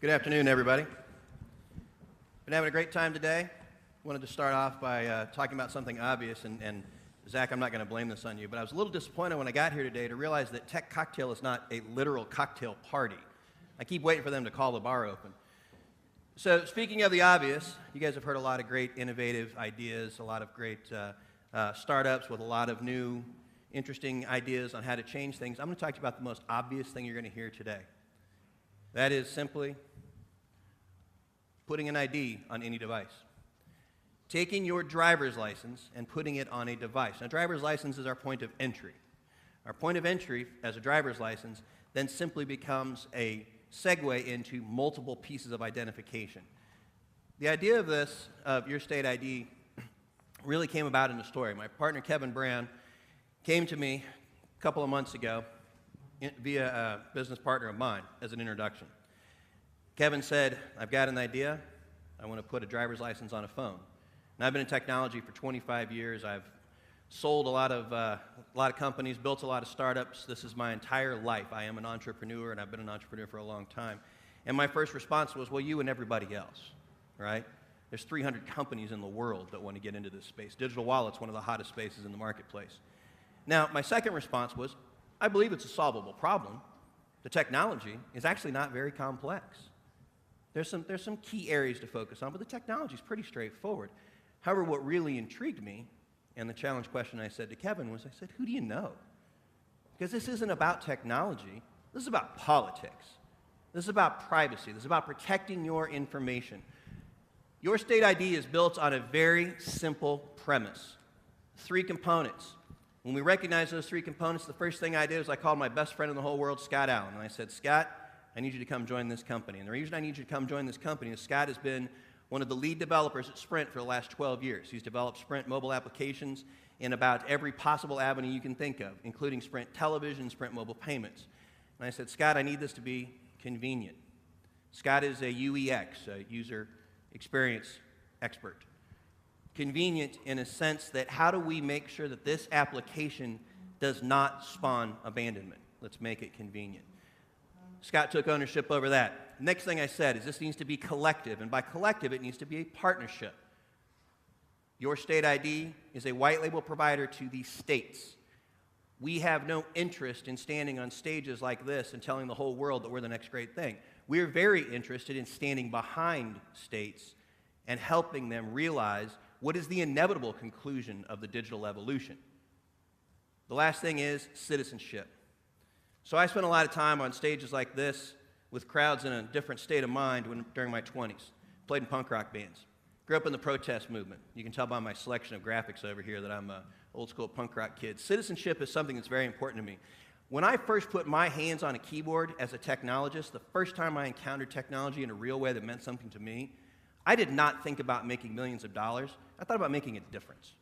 Good afternoon, everybody. Been having a great time today. Wanted to start off by talking about something obvious, and Zach, I'm not going to blame this on you, but I was a little disappointed when I got here today to realize that Tech Cocktail is not a literal cocktail party. I keep waiting for them to call the bar open. So speaking of the obvious, you guys have heard a lot of great innovative ideas, a lot of great startups with a lot of new, interesting ideas on how to change things. I'm going to talk to you about the most obvious thing you're going to hear today. That is simply putting an ID on any device. Taking your driver's license and putting it on a device. Now, driver's license is our point of entry. Our point of entry as a driver's license then simply becomes a segue into multiple pieces of identification. The idea of this, of your state ID, really came about in a story. My partner, Kevin Brown, came to me a couple of months ago via a business partner of mine as an introduction. Kevin said, I've got an idea. I want to put a driver's license on a phone. And I've been in technology for 25 years. I've sold a lot of companies, built a lot of startups. This is my entire life. I am an entrepreneur, and I've been an entrepreneur for a long time. And my first response was, well, you and everybody else, right? There's 300 companies in the world that want to get into this space. Digital wallet's one of the hottest spaces in the marketplace. Now, my second response was, I believe it's a solvable problem. The technology is actually not very complex. There's some key areas to focus on, but the technology is pretty straightforward. However, what really intrigued me, and the challenge question I said to Kevin was, I said, who do you know? Because this isn't about technology. This is about politics. This is about privacy. This is about protecting your information. Your state ID is built on a very simple premise. 3 components. When we recognize those 3 components, the first thing I did was I called my best friend in the whole world, Scott Allen, and I said, Scott, I need you to come join this company. And the reason I need you to come join this company is Scott has been one of the lead developers at Sprint for the last 12 years. He's developed Sprint mobile applications in about every possible avenue you can think of, including Sprint television, Sprint mobile payments. And I said, Scott, I need this to be convenient. Scott is a UEX, a user experience expert. Convenient in a sense that how do we make sure that this application does not spawn abandonment? Let's make it convenient. Scott took ownership over that. Next thing I said is this needs to be collective, and by collective, it needs to be a partnership. Your state ID is a white label provider to the states. We have no interest in standing on stages like this and telling the whole world that we're the next great thing. We're very interested in standing behind states and helping them realize what is the inevitable conclusion of the digital evolution. The last thing is citizenship. So I spent a lot of time on stages like this with crowds in a different state of mind during my 20s. Played in punk rock bands. Grew up in the protest movement. You can tell by my selection of graphics over here that I'm an old school punk rock kid. Citizenship is something that's very important to me. When I first put my hands on a keyboard as a technologist, the first time I encountered technology in a real way that meant something to me, I did not think about making millions of dollars. I thought about making a difference.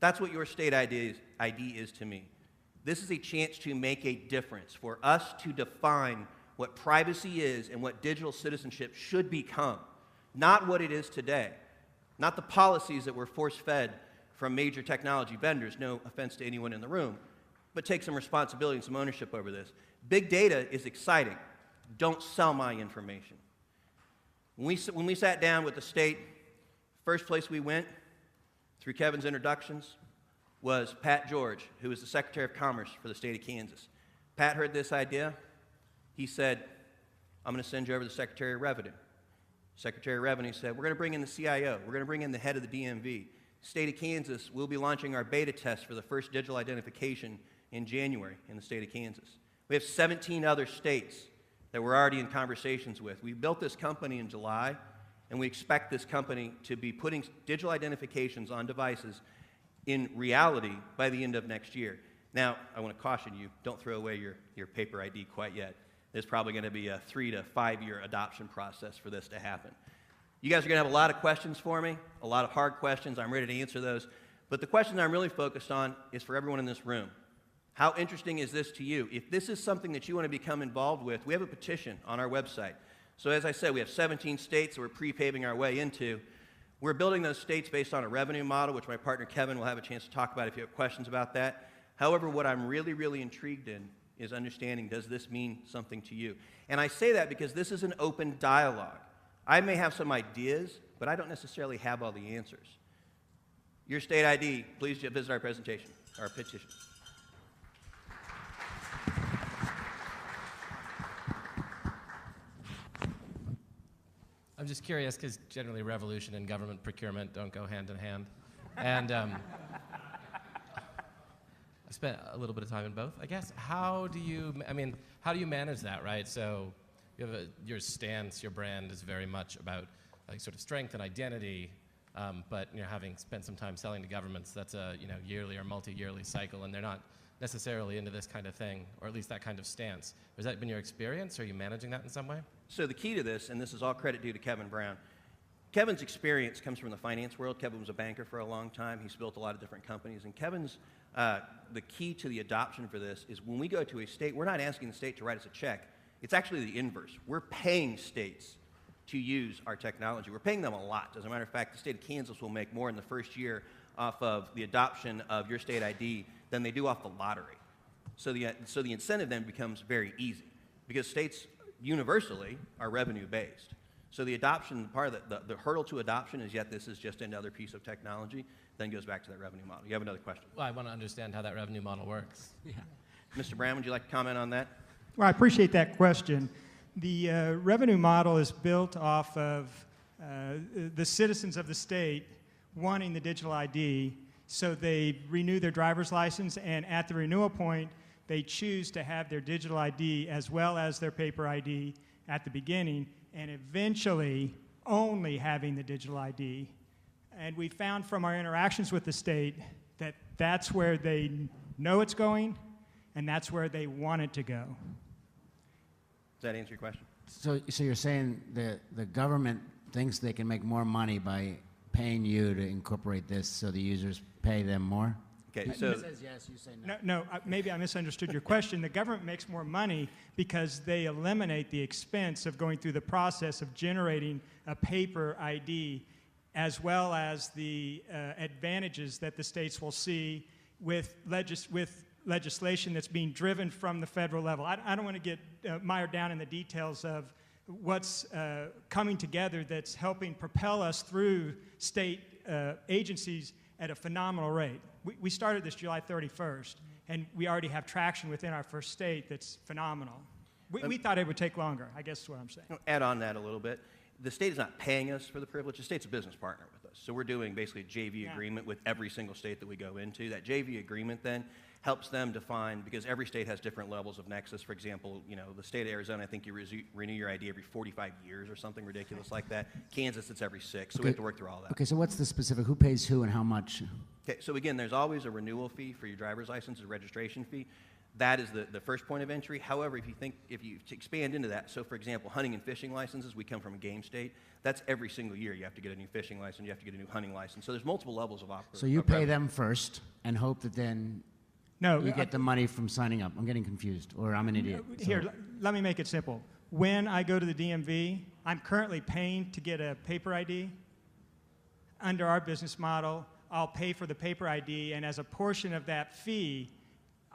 That's what your state ID is to me. This is a chance to make a difference, for us to define what privacy is and what digital citizenship should become, not what it is today, not the policies that were force-fed from major technology vendors, no offense to anyone in the room, but take some responsibility and some ownership over this. Big data is exciting. Don't sell my information. When we sat down with the state, first place we went, through Kevin's introductions, was Pat George, who was the Secretary of Commerce for the state of Kansas. Pat heard this idea. He said, I'm going to send you over to the Secretary of Revenue. Secretary of Revenue said, we're going to bring in the CIO. We're going to bring in the head of the DMV. State of Kansas, we'll be launching our beta test for the first digital identification in January in the state of Kansas. We have 17 other states that we're already in conversations with. We built this company in July, and we expect this company to be putting digital identifications on devices in reality by the end of next year. Now, I want to caution you, don't throw away your paper ID quite yet. There's probably going to be a 3 to 5 year adoption process for this to happen. You guys are going to have a lot of questions for me, a lot of hard questions. I'm ready to answer those. But the question I'm really focused on is for everyone in this room. How interesting is this to you? If this is something that you want to become involved with, we have a petition on our website. So as I said, we have 17 states that we're pre-paving our way into. We're building those states based on a revenue model, which my partner Kevin will have a chance to talk about if you have questions about that. However, what I'm really, really intrigued in is understanding, does this mean something to you? And I say that because this is an open dialogue. I may have some ideas, but I don't necessarily have all the answers. Your state ID, please visit our presentation, our petition. I'm just curious because generally revolution and government procurement don't go hand in hand. And I spent a little bit of time in both, I guess. How do you manage that, right? So you have your stance, your brand is very much about like sort of strength and identity, but having spent some time selling to governments, that's a yearly or multi-yearly cycle, and they're not necessarily into this kind of thing, or at least that kind of stance. Has that been your experience? Are you managing that in some way? So the key to this, and this is all credit due to Kevin Brown, Kevin's experience comes from the finance world. Kevin was a banker for a long time. He's built a lot of different companies. And Kevin's, the key to the adoption for this is when we go to a state, we're not asking the state to write us a check. It's actually the inverse. We're paying states to use our technology. We're paying them a lot. As a matter of fact, the state of Kansas will make more in the first year off of the adoption of your state ID than they do off the lottery. So the incentive then becomes very easy because states universally are revenue-based. So the adoption, part of the hurdle to adoption is yet this is just another piece of technology, then goes back to that revenue model. You have another question? Well, I want to understand how that revenue model works. Yeah. Mr. Brown, would you like to comment on that? Well, I appreciate that question. The revenue model is built off of the citizens of the state wanting the digital ID, so they renew their driver's license, and at the renewal point, they choose to have their digital ID as well as their paper ID at the beginning, and eventually only having the digital ID. And we found from our interactions with the state that that's where they know it's going, and that's where they want it to go. Does that answer your question? So you're saying the government thinks they can make more money by paying you to incorporate this, so the users pay them more? Okay, so He says yes, you say no. No, maybe I misunderstood your question. The government makes more money because they eliminate the expense of going through the process of generating a paper ID, as well as the advantages that the states will see with legislation that's being driven from the federal level. I don't want to get mired down in the details of what's coming together that's helping propel us through state agencies at a phenomenal rate. We started this July 31st, and we already have traction within our first state that's phenomenal. We thought it would take longer, I guess is what I'm saying. add on that a little bit. The state is not paying us for the privilege. The state's a business partner with us. So we're doing basically a JV agreement with every single state that we go into. That JV agreement then helps them define, because every state has different levels of nexus. For example, the state of Arizona, I think you renew your ID every 45 years or something ridiculous like that. Kansas, it's every 6. So we have to work through all that. Okay, so what's the specific? Who pays who and how much? Okay, so again, there's always a renewal fee for your driver's license, a registration fee. That is the first point of entry. However, if you expand into that, so for example, hunting and fishing licenses, we come from a game state. That's every single year. You have to get a new fishing license, you have to get a new hunting license. So there's multiple levels of operation. So you pay them first and hope that then you get the money from signing up. I'm getting confused, or I'm an idiot. Here, let me make it simple. When I go to the DMV, I'm currently paying to get a paper ID. Under our business model, I'll pay for the paper ID, and as a portion of that fee,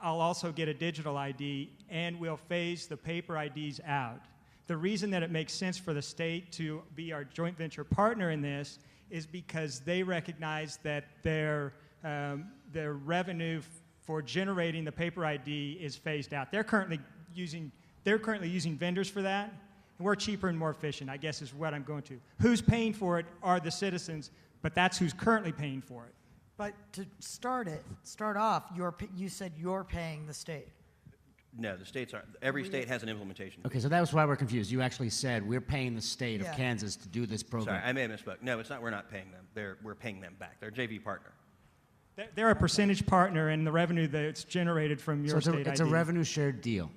I'll also get a digital ID, and we'll phase the paper IDs out. The reason that it makes sense for the state to be our joint venture partner in this is because they recognize that their revenue for generating the paper ID is phased out. They're currently using vendors for that, and we're cheaper and more efficient, I guess is what I'm going to. Who's paying for it are the citizens, but that's who's currently paying for it. But to start off, you said you're paying the state. No, the states aren't. Every state has an implementation fee. Okay, so that was why we're confused. You actually said we're paying the state of Kansas to do this program. Sorry, I may have misspoke. No, it's not. We're not paying them. We're paying them back. They're a JV partner. They're a percentage partner in the revenue that's generated from your state ID. It's a revenue shared deal,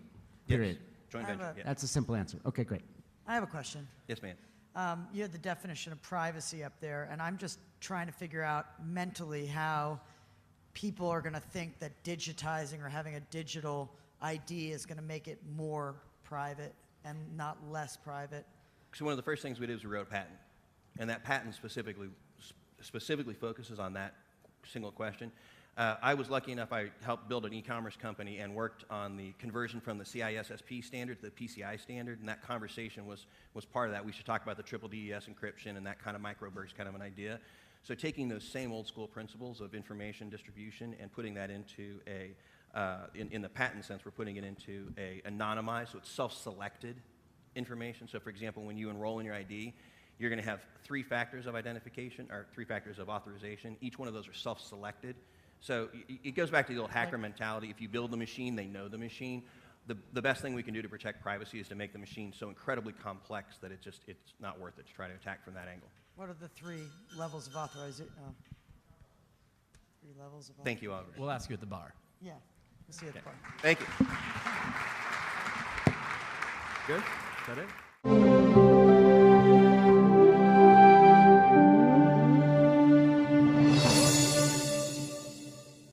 period. Yes. Joint venture, yeah. That's a simple answer. Okay, great. I have a question. Yes, ma'am. You had the definition of privacy up there, and I'm just trying to figure out mentally how people are going to think that digitizing or having a digital ID is going to make it more private and not less private. So one of the first things we did was we wrote a patent, and that patent specifically focuses on that single question. I was lucky enough, I helped build an e-commerce company and worked on the conversion from the CISSP standard to the PCI standard, and that conversation was part of that. We should talk about the triple DES encryption and that kind of microburst kind of an idea. So taking those same old school principles of information distribution and putting that into a, in the patent sense, we're putting it into a anonymized, so it's self-selected information. So for example, when you enroll in your ID, you're going to have 3 factors of identification, or 3 factors of authorization. Each one of those are self-selected. So it goes back to the old hacker mentality. If you build the machine, they know the machine. The best thing we can do to protect privacy is to make the machine so incredibly complex that it's not worth it to try to attack from that angle. What are the 3 levels of authorization? 3 levels of Thank you, Oliver. We'll ask you at the bar. Yeah, we'll see you at the bar. Thank you. Good? Is that it?